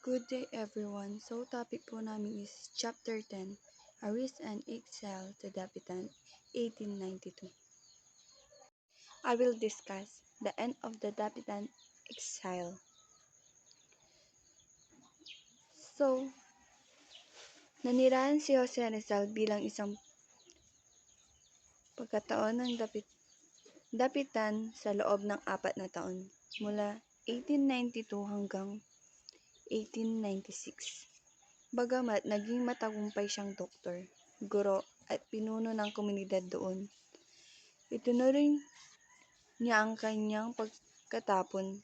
Good day everyone. So topic po namin is Chapter 10, Aris and Exile to Dapitan, 1892. I will discuss the end of the Dapitan exile. So, nanirahan si Jose Rizal bilang isang pagkataon ng Dapitan sa loob ng 4 na taon, mula 1892 hanggang 1896. Bagamat naging matagumpay siyang doktor, guro at pinuno ng komunidad doon, itinuring niya ang kanyang pagkatapon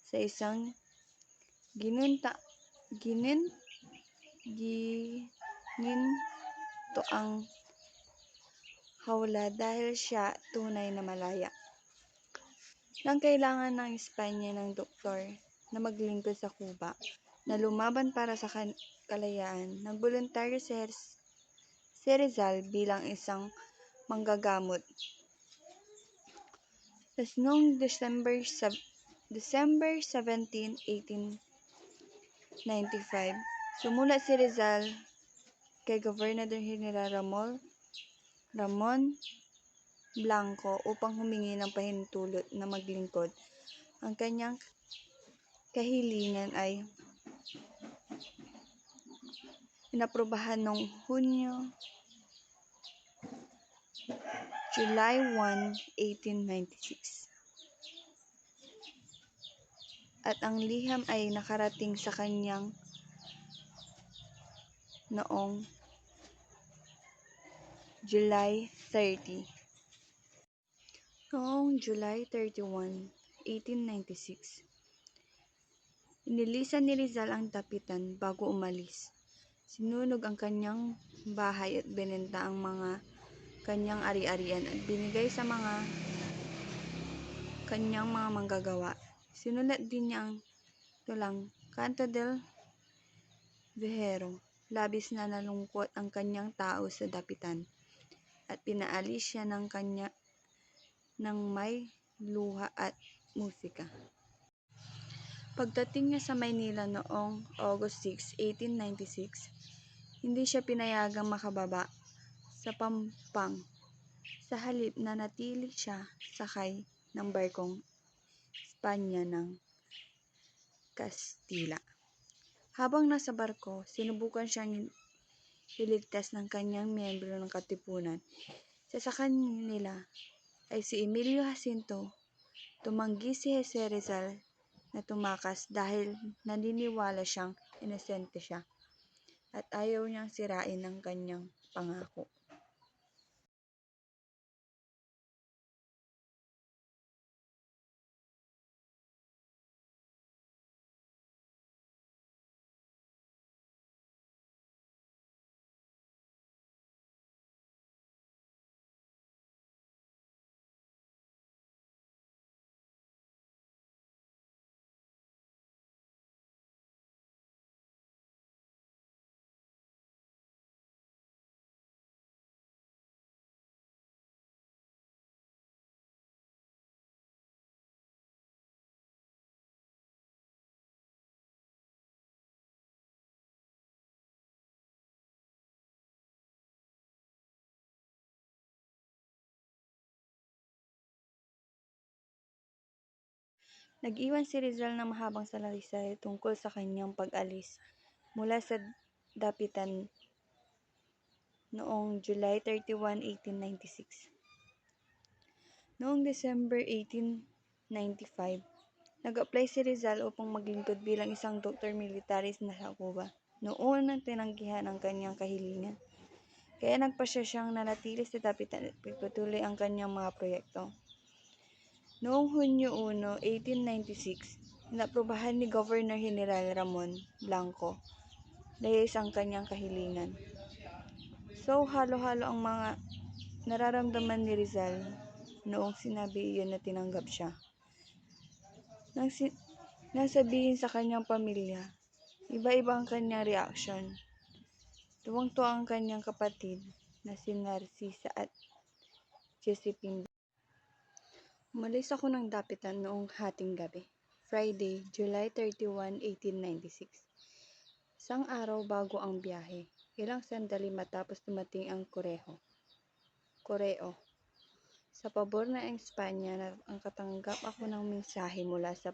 sa isang ginunta, ginin, ginintoang hawla dahil siya tunay na malaya. Nang kailangan ng Espanya ng doktor na maglingkod sa Cuba na lumaban para sa kalayaan, nagboluntaryo si Rizal bilang isang manggagamot. Tapos noong December 17, 1895, sumulat si Rizal kay Gobernador General Ramon Blanco upang humingi ng pahintulot na maglingkod. Ang kanyang kahilingan ay inaprubahan noong July 1, 1896. At ang liham ay nakarating sa kanyang noong July 30. Noong July 31, 1896, inilisan ni Rizal ang Dapitan bago umalis. Sinunog ang kanyang bahay at binenta ang mga kanyang ari-arian at binigay sa kanyang mga manggagawa. Sinulat din niya ang tulang Canto del Viajero. Labis na nalungkot ang kanyang tao sa Dapitan at pinaalis siya ng may luha at musika. Pagdating niya sa Maynila noong August 6, 1896, hindi siya pinayagang makababa sa Pampang. Sa halip na natili siya sakay ng barkong Espanya ng Kastila. Habang nasa barko, sinubukan siyang iligtas ng kanyang miyembro ng katipunan. Sa kanila ay si Emilio Jacinto. Tumanggi si Jose Rizal na tumakas dahil naniniwala siyang inosente siya at ayaw niyang sirain ang kanyang pangako. Nag-iwan si Rizal ng mahabang salaysay tungkol sa kanyang pag-alis mula sa Dapitan noong July 31, 1896. Noong December 1895, nag-apply si Rizal upang maglingkod bilang isang doktor militaris na sa Cuba. Noon nang tinanggihan ang kanyang kahilingan, kaya nagpasya siyang nanatili sa Dapitan at pagpatuloy ang kanyang mga proyekto. Noong Hunyo 1, 1896, inaprubahan ni Governor General Ramon Blanco dahil ang kanyang kahilingan. So, halo-halo ang mga nararamdaman ni Rizal noong sinabi iyon na tinanggap siya. Nang sabihin sa kanyang pamilya, iba-iba ang kanyang reaksyon. Tuwang-tuwa ang kanyang kapatid na si Narcisa at Josephine. Umalis ako ng Dapitan noong hating gabi, Friday, July 31, 1896. Isang araw bago ang biyahe, ilang sandali matapos dumating ang koreo. Sa pabor ng Espanya ang katanggap ako ng mensahe mula sa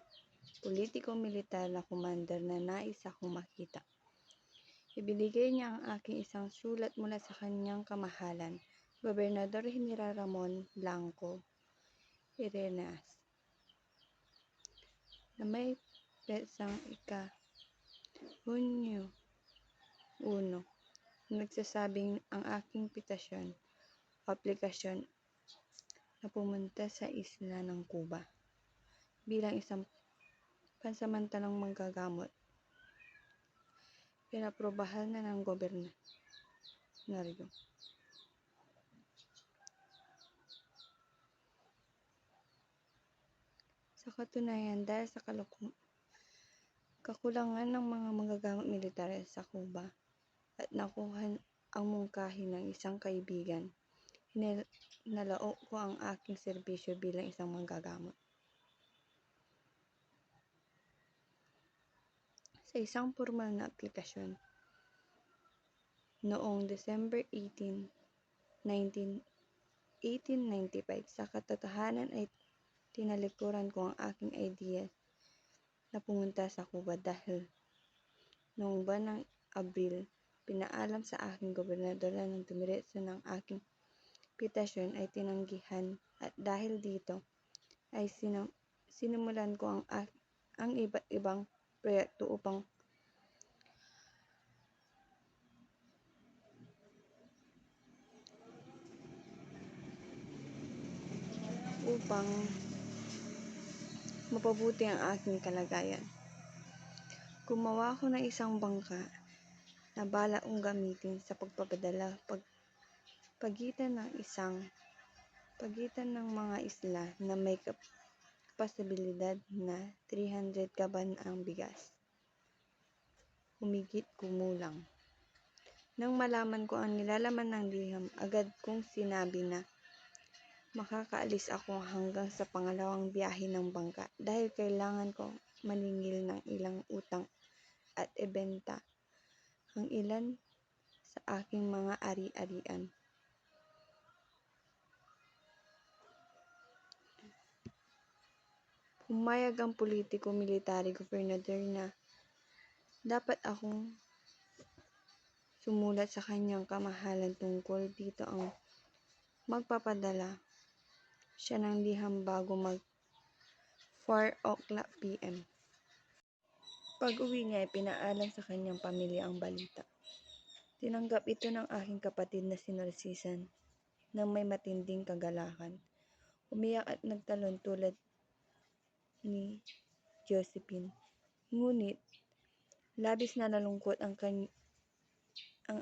politiko-militar na commander na nais akong makita. Ibinigay niya ang aking isang sulat mula sa kanyang kamahalan, Gobernador General Ramon Blanco Irenas, na may petsang Hunyo 1, nagsasabing ang aking aplikasyon na pumunta sa isla ng Cuba bilang isang pansamantalang manggagamot, pinaprobahan na ng gobernadoryo. Sa katunayan, dahil sa kakulangan ng mga manggagamot militar sa Cuba at nakuha ang mungkahi ng isang kaibigan, hinalao ko ang aking serbisyo bilang isang manggagamot. Sa isang formal na aplikasyon, noong December 18, 1895, sa katotohanan ay tinalikuran ko ang aking idea na pumunta sa Cuba dahil noong buwan ng Abril, pinaalam sa aking gobernador na ng dumiretso ng aking petisyon ay tinanggihan at dahil dito ay sinimulan ko ang iba't ibang proyekto upang mapabuti ang aking kalagayan. Gumawa ako ng isang bangka na balak kong gamitin sa pagpapadala pagitan ng mga isla na may kapasibilidad na 300 kaban ang bigas. Humigit kumulang. Nang malaman ko ang nilalaman ng liham, agad kong sinabi na makakaalis ako hanggang sa pangalawang biyahe ng bangka dahil kailangan ko maningil ng ilang utang at ibenta ang ilan sa aking mga ari-arian. Pumayag ang politiko-military gobernador na dapat akong sumulat sa kanyang kamahalan tungkol dito ang magpapadala siya ng liham bago mag 4 o'clock p.m. Pag-uwi niya ay pinaalam sa kanyang pamilya ang balita. Tinanggap ito ng aking kapatid na si Narcisan ng may matinding kagalakan. Umiyak at nagtalon tulad ni Josephine. Ngunit labis na nalungkot ang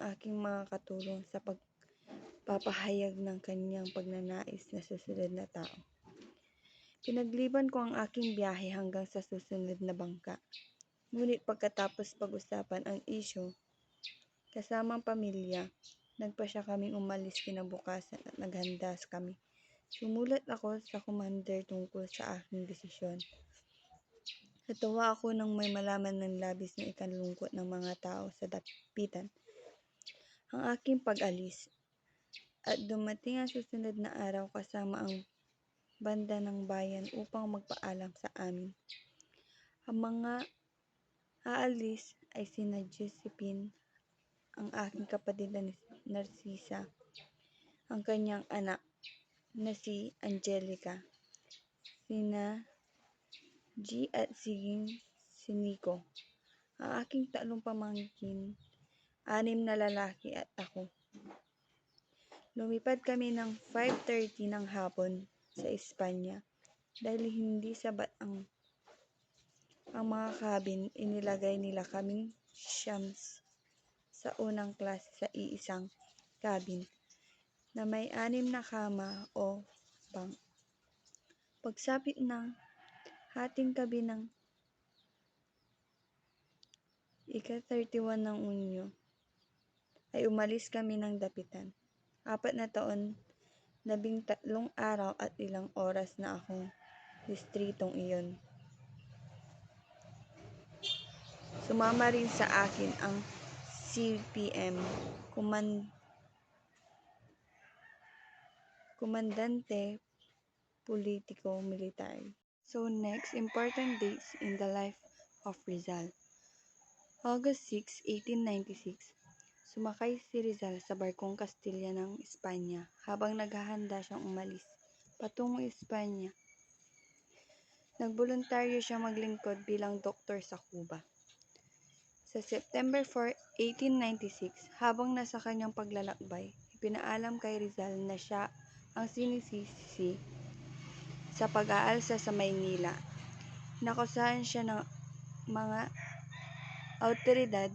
aking mga katulong sa pagpapahayag ng kanyang pagnanais na susunod na tao. Pinagliban ko ang aking biyahe hanggang sa susunod na bangka. Ngunit pagkatapos pag-usapan ang isyu kasamang pamilya, nagpasya kaming umalis kinabukasan at naghanda kami. Sumulat ako sa commander tungkol sa aking desisyon. Natuwa ako nang may malaman ng labis na ikalungkot ng mga tao sa dapitan ang aking pag-alis. At dumating ang susunod na araw kasama ang banda ng bayan upang magpaalam sa amin. Ang mga aalis ay sina Josephine, ang aking kapatid na Narcisa, ang kanyang anak na si Angelica, sina G at si Nico, ang aking 3 pamangkin, 6 na lalaki at ako. Lumipad kami ng 5:30 ng hapon sa Espanya dahil hindi sabat ang mga cabin. Inilagay nila kaming siyams sa unang klase sa iisang cabin na may 6 na kama o bunk. Pagsapit ng hating gabi ng ika-31 ng Unyo ay umalis kami ng dapitan. 4 na taon, 13 araw at ilang oras na akong distritong iyon. Sumama rin sa akin ang CPM, Komandante Politiko-Militar. So next, important dates in the life of Rizal. August 6, 1896, sumakay si Rizal sa barkong Kastilla ng Espanya habang naghahanda siyang umalis patungong Espanya. Nagboluntaryo siya maglingkod bilang doktor sa Cuba. Sa September 4, 1896, habang nasa kanyang paglalakbay, ipinaalam kay Rizal na siya ang sinisisi sa pag-aalsa sa Maynila. Nakusahan siya ng mga awtoridad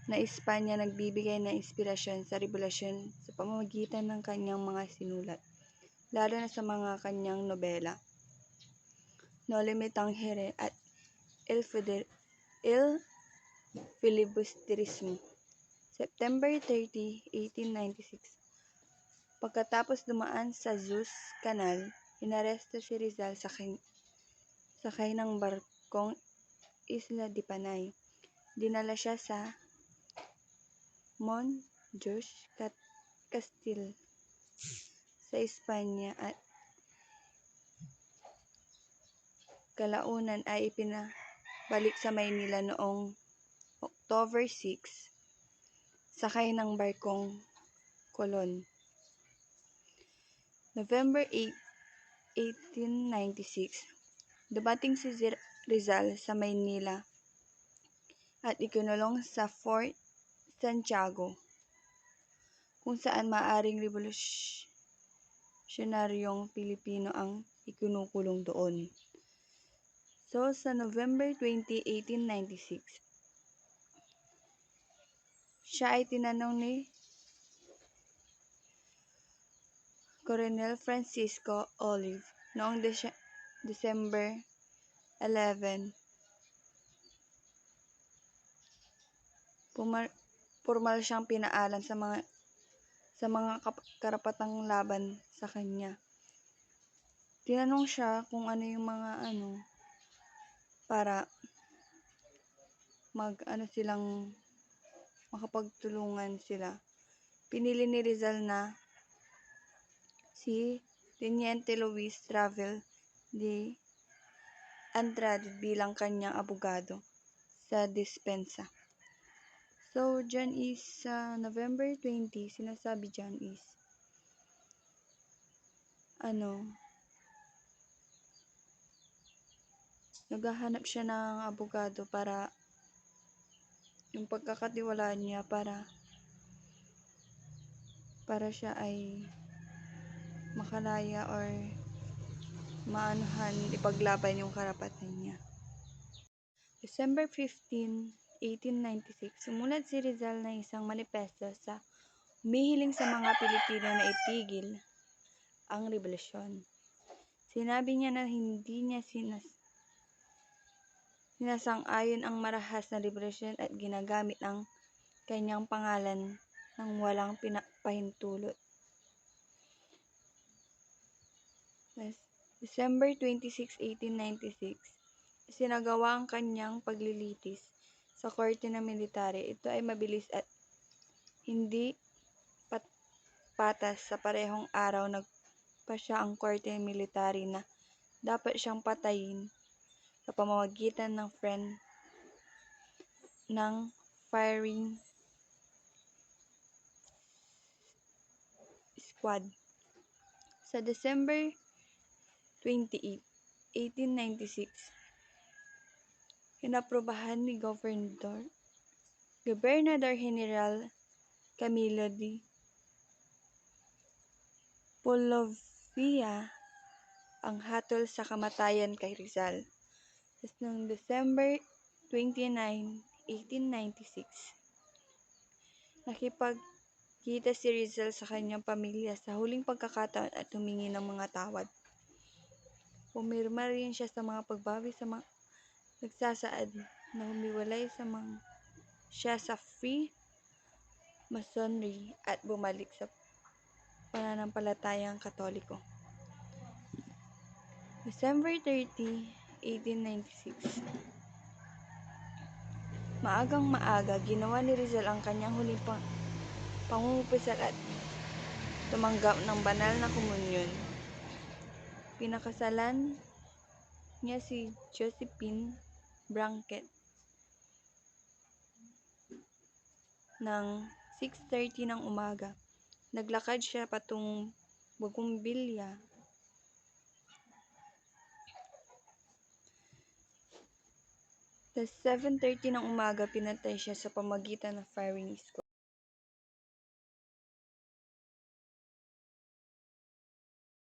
na Espanya nagbibigay ng inspirasyon sa revolusyon sa pamamagitan ng kanyang mga sinulat, lalo na sa mga kanyang nobela, No Limitang Here at El Filibusterismo. September 30, 1896. Pagkatapos dumaan sa Suez Canal, inaresto si Rizal sakay ng barkong Isla de Panay. Dinala siya sa Montjuïc, Castile sa Espanya at kalaunan ay ipinabalik sa Maynila noong October 6, sakay ng barkong Colon. November 8, 1896, dumating si Rizal sa Maynila at ikinulong sa Fort Santiago, kung saan maaring revolusyonaryong Pilipino ang ikinukulong doon. So, sa November 20, 1896, siya ay tinanong ni Coronel Francisco Olive noong December 11. Formal siyang pinaalam sa mga karapatang laban sa kanya. Tinanong siya kung ano yung mga para silang makapagtulungan sila. Pinili ni Rizal na si Teniente Luis Ravel de Andrade bilang kanyang abogado sa dispensa. So, dyan is November 20, sinasabi dyan is naghahanap siya ng abogado para yung pagkakatiwalaan niya para siya ay makalaya or ipaglaban yung karapatan niya. December 15, 1896, sumulat si Rizal ng isang manifesto sa humihiling sa mga Pilipino na itigil ang revolusyon. Sinabi niya na hindi niya sinasang-ayon ang marahas na revolusyon at ginagamit ang kanyang pangalan ng walang pahintulot. December 26, 1896, isinagawa ang kanyang paglilitis sa korte ng military. Ito ay mabilis at hindi patas. Sa parehong araw, nagpasya ang korte ng military na dapat siyang patayin sa pamamagitan ng firing squad. Sa December 28, 1896, inaprobahan ni Gobernador General Camilo de Polovilla ang hatol sa kamatayan kay Rizal. Tapos noong December 29, 1896, nakipagkita si Rizal sa kanyang pamilya sa huling pagkakataon at humingi ng mga tawad. Pumirma rin siya sa mga pagbawi sa mga nagsasaad na humiwalay siya sa Free Masonry at bumalik sa pananampalatayang Katoliko. December 30, 1896, Maagang maaga, ginawa ni Rizal ang kanyang huling pangungupisal at tumanggap ng banal na komunyon. Pinakasalan niya si Josephine Brackett ng 6:30 ng umaga. Naglakad siya patungong Bougainvillea. Sa 7:30 ng umaga, pinatay siya sa pamamagitan ng firing squad.